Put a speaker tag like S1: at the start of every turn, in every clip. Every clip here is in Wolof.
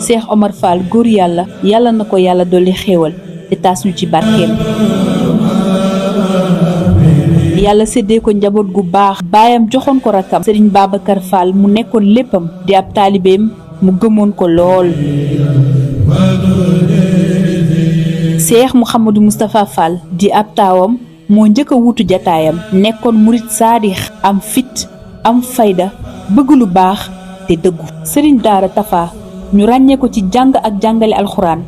S1: Cheikh Omar Fall góor yàlla yàlla na ko yàlla dolli xéewal te taas ñu ci barkeem. yàlla séddee ko njaboot gu baax baayam joxoon ko rakkam Serigne Babacar Fall mu nekkoon léppam di ab taalibeem mu gëmoon ko lool. Cheikh Mouhamadou Moustapha Fall di ab taawam moo njëkk a wuutu jataayam nekkoon murit saadix am fit am fayda bëgg lu baax te dëggu. Serigne Daara Tafa ñu ràññee ko ci jàng ak jàngale alxuraan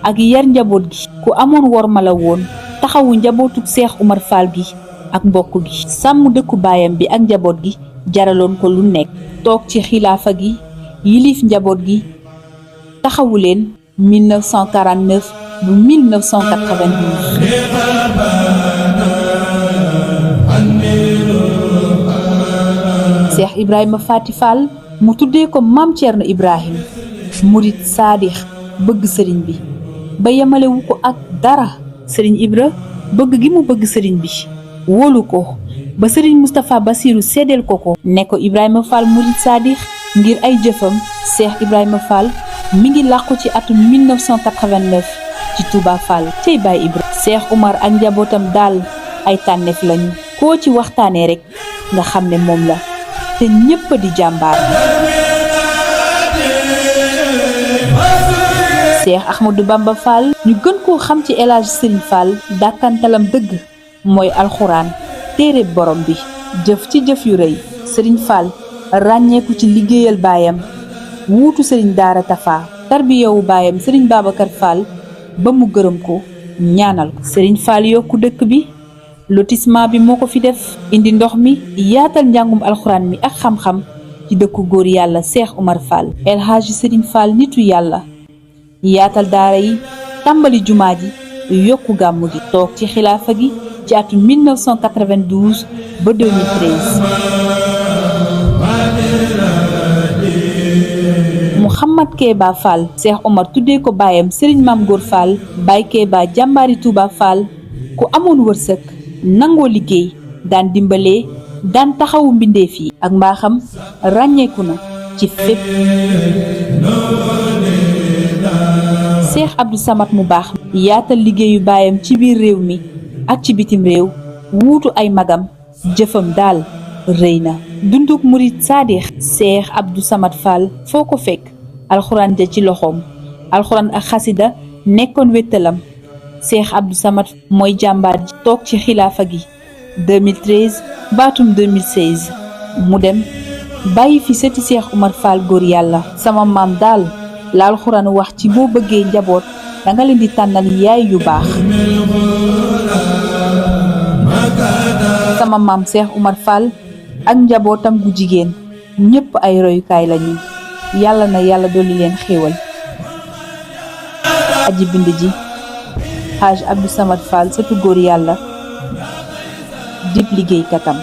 S1: ak yar njaboot gi ku amoon worma la woon taxawu njabootu Cheikh Omar Fall gi ak mbokk gi sàmm dëkku baayam bi ak njaboot gi jaraloon ko lu nekk. toog ci xilaafa gi yilif njaboot gi taxawu leen 1949 bu 1992. Cheikh Ibrahima Fati Fall mu tuddee ko Maam Thierno Ibrahim murit saadix bëgg sëriñ bi ba yemalewu ko ak dara. sëriñ Ibra bëgg gi mu bëgg sëriñ bi wóolu ko ba sëriñ Moustapha Bassirou seedeel ko ne ko Ibrahima Fall murit saadix ngir ay jëfam. Cheikh Ibrahima Fall mi ngi làqu ci atum 1989 ci Touba Fall cey Baay Ibra. Cheikh Omar ak njabootam daal ay tànneef lañu koo ci waxtaanee rekk nga xam ne moom la te ñépp di jàmbaar. Cheikh Ahmadou Bamba Fall ñu gën koo xam ci El Hadj Serigne Fall dàkkantalam dëgg mooy alxuraan téere borom bi jëf ci jëf yu rëy. Serigne Fall ràññeeku ci liggéeyal baayam wuutu Serigne Daara Tafa tarbiyawu baayam Serigne Babacar Fall ba mu gërëm ko ñaanal ko. Serigne Fall yokku dëkk bi lotissement bi moo ko fi def indi ndox mi yaatal njàngum alxuraan mi ak xam-xam ci dëkku góor yàlla Cheikh Omar Fall. El Hadj Serigne Fall nitu yàlla yaatal daara yi tàmbali jumaa ji yokku gàmmu gi toog ci xilaafa gi ci atum 1992 ba 2013. Mouhamad Keba Fall Cheikh Omar tuddee ko baayam Serigne Mame Gor Fall Baye Keba jàmbaari Touba Fall ku amoon wërsëg nangoo liggéey daan dimbalee daan taxawu mbindeef yi ak mbaaxam ràññeeku na ci fépp. Cheikh Abdou Samad mu baax yaatal liggéeyu baayam ci biir réew mi ak ci bitim réew wuutu ay magam jëfam daal rëy na. dunduk murit saadix Cheikh Abdou Samad Fall foo ko fekk alxuraan ja ci loxoom alxuraan ak xasida nekkoon wéttalam. Cheikh Abdou Samad mooy jàmbaar ji toog ci xilaafa gi 2013 baatum 2016 mu dem bàyyi fi sëti Cheikh Omar Fall góor yàlla. sama maam daal la alxuraan wax ci boo bëggee njaboot danga leen di tànnal yaay yu baax. sama maam Cheikh Omar Fall ak njabootam gu jigéen ñépp ay royukaay lañu yàlla na yàlla dolli leen xéewal. aji bind ji Hadj Abdou Samad Fall sëtu góor yàlla dib liggéeykatam.